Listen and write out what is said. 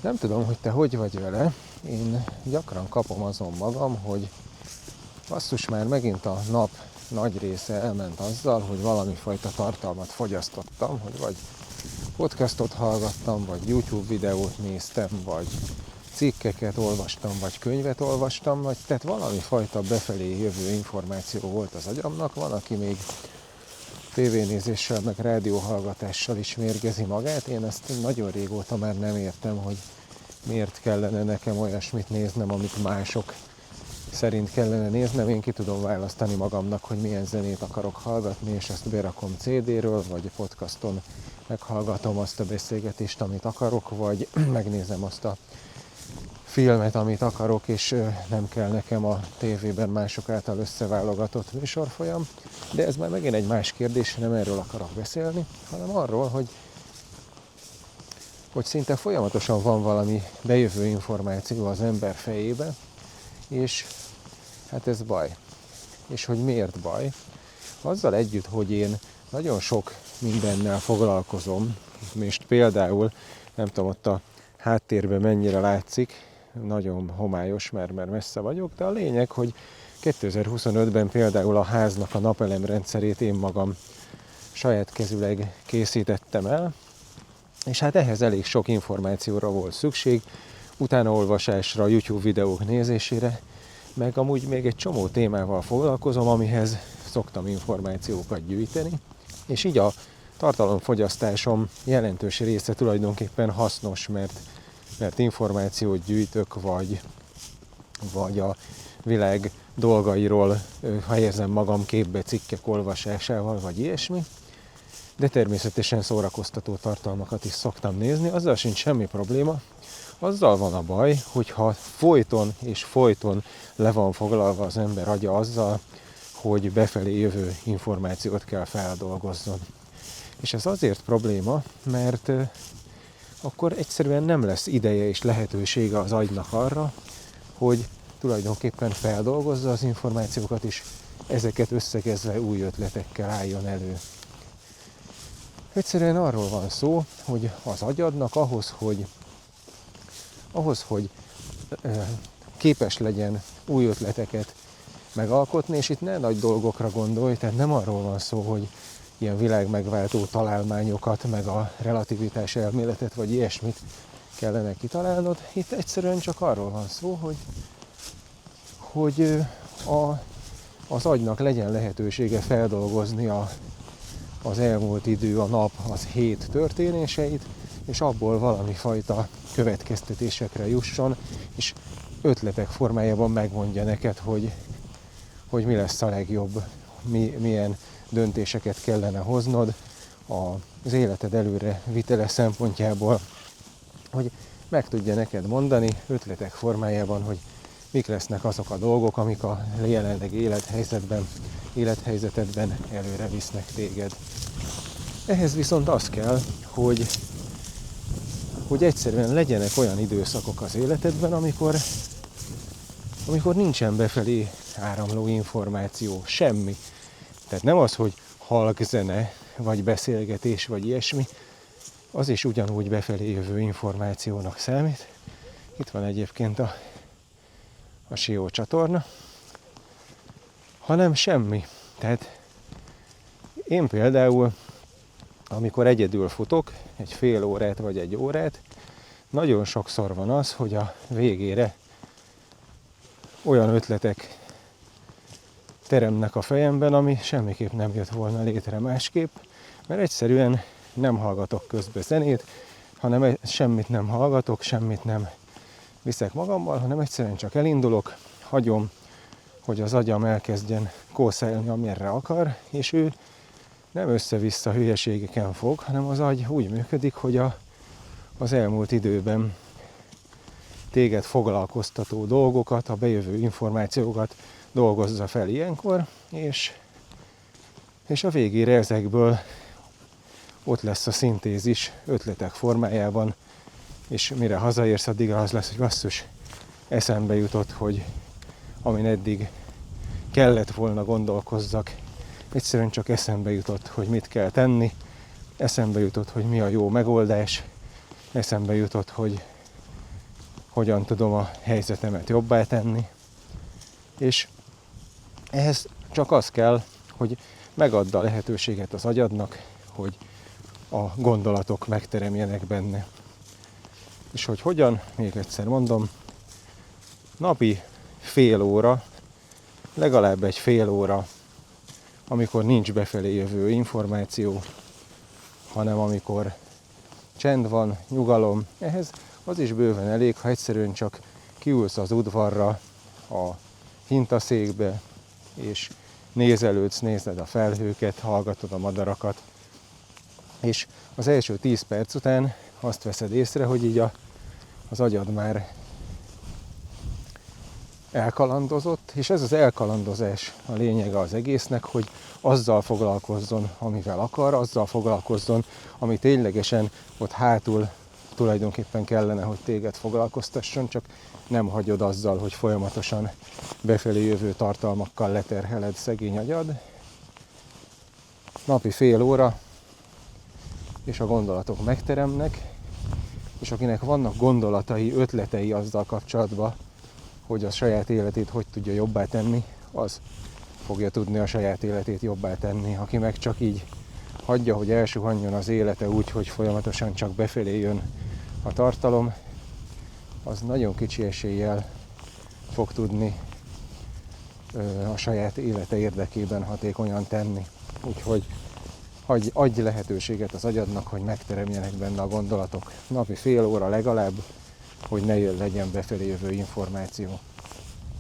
Nem tudom, hogy te hogy vagy vele. Én gyakran kapom azon magam, hogy basszus, már megint a nap nagy része elment azzal, hogy valami fajta tartalmat fogyasztottam, hogy vagy podcastot hallgattam, vagy YouTube videót néztem, vagy cikkeket olvastam, vagy könyvet olvastam, vagy tehát valami fajta befelé jövő információ volt az agyamnak. Van, aki még tévénézéssel, meg rádióhallgatással is mérgezi magát. Én ezt nagyon régóta már nem értem, hogy miért kellene nekem olyasmit néznem, amit mások szerint kellene néznem. Én ki tudom választani magamnak, hogy milyen zenét akarok hallgatni, és ezt berakom CD-ről, vagy podcaston meghallgatom azt a beszélgetést, amit akarok, vagy megnézem azt a filmet, amit akarok, és nem kell nekem a tévében mások által összeválogatott műsorfolyam. De ez már megint egy más kérdés, nem erről akarok beszélni, hanem arról, hogy szinte folyamatosan van valami bejövő információ az ember fejébe, és hát ez baj. És hogy miért baj? Azzal együtt, hogy én nagyon sok mindennel foglalkozom, és például, nem tudom, ott a háttérben mennyire látszik, nagyon homályos, mert messze vagyok, de a lényeg, hogy 2025-ben például a háznak a napelemrendszerét én magam saját kezüleg készítettem el, és hát ehhez elég sok információra volt szükség, utánaolvasásra, YouTube videók nézésére, meg amúgy még egy csomó témával foglalkozom, amihez szoktam információkat gyűjteni, és így a tartalomfogyasztásom jelentős része tulajdonképpen hasznos, mert információt gyűjtök, vagy a világ dolgairól helyezem magam képbe cikkek olvasásával, vagy ilyesmi. De természetesen szórakoztató tartalmakat is szoktam nézni, azzal sincs semmi probléma. Azzal van a baj, hogyha folyton és folyton le van foglalva az ember agya azzal, hogy befelé jövő információt kell feldolgozzon. És ez azért probléma, mert akkor egyszerűen nem lesz ideje és lehetősége az agynak arra, hogy tulajdonképpen feldolgozza az információkat, és ezeket összegezve új ötletekkel álljon elő. Egyszerűen arról van szó, hogy az agyadnak ahhoz, hogy képes legyen új ötleteket megalkotni, és itt ne nagy dolgokra gondolj, tehát nem arról van szó, hogy ilyen világmegváltó találmányokat, meg a relativitás elméletet, vagy ilyesmit kellene kitalálnod. Itt egyszerűen csak arról van szó, hogy az agynak legyen lehetősége feldolgozni az elmúlt idő, a nap, az hét történéseit, és abból valami fajta következtetésekre jusson, és ötletek formájában megmondja neked, hogy mi lesz a legjobb, milyen döntéseket kellene hoznod az életed előre vitele szempontjából, hogy meg tudja neked mondani ötletek formájában, hogy mik lesznek azok a dolgok, amik a jelenlegi élethelyzetedben előre visznek téged. Ehhez viszont az kell, hogy egyszerűen legyenek olyan időszakok az életedben, amikor nincsen befelé áramló információ, semmi. Tehát nem az, hogy halk zene, vagy beszélgetés, vagy ilyesmi, az is ugyanúgy befelé jövő információnak számít. Itt van egyébként a SEO csatorna, hanem semmi. Tehát én például, amikor egyedül futok, egy fél órát vagy egy órát, nagyon sokszor van az, hogy a végére olyan ötletek teremnek a fejemben, ami semmiképp nem jött volna létre másképp, mert egyszerűen nem hallgatok közbe zenét, hanem semmit nem hallgatok, semmit nem viszek magammal, hanem egyszerűen csak elindulok, hagyom, hogy az agyam elkezdjen kószálni, amerre akar, és ő nem össze-vissza hülyeségeken fog, hanem az agy úgy működik, hogy az elmúlt időben téged foglalkoztató dolgokat, a bejövő információkat dolgozza fel ilyenkor, és a végére ezekből ott lesz a szintézis ötletek formájában, és mire hazaérsz, addigra az lesz, hogy basszus, eszembe jutott, hogy amin eddig kellett volna gondolkozzak, egyszerűen csak eszembe jutott, hogy mit kell tenni, eszembe jutott, hogy mi a jó megoldás, eszembe jutott, hogy hogyan tudom a helyzetemet jobbá tenni. És ehhez csak az kell, hogy megadd a lehetőséget az agyadnak, hogy a gondolatok megteremjenek benne. És hogy hogyan, még egyszer mondom, napi fél óra, legalább egy fél óra, amikor nincs befelé jövő információ, hanem amikor csend van, nyugalom. Ehhez az is bőven elég, ha egyszerűen csak kiülsz az udvarra, a hintaszékbe, és nézed a felhőket, hallgatod a madarakat, és az első 10 perc után azt veszed észre, hogy így az agyad már elkalandozott, és ez az elkalandozás a lényege az egésznek, hogy azzal foglalkozzon, amivel akar, azzal foglalkozzon, ami ténylegesen ott hátul tulajdonképpen kellene, hogy téged foglalkoztasson, csak nem hagyod azzal, hogy folyamatosan befelé jövő tartalmakkal leterheled szegény agyad. Napi fél óra, és a gondolatok megteremnek, és akinek vannak gondolatai, ötletei azzal kapcsolatban, hogy a saját életét hogy tudja jobbá tenni, az fogja tudni a saját életét jobbá tenni. Aki meg csak így hagyja, hogy elsuhanjon az élete úgy, hogy folyamatosan csak befelé jön a tartalom, az nagyon kicsi eséllyel fog tudni a saját élete érdekében hatékonyan tenni. Úgyhogy adj lehetőséget az agyadnak, hogy megteremjenek benne a gondolatok. Napi fél óra legalább, hogy ne legyen befelé jövő információ.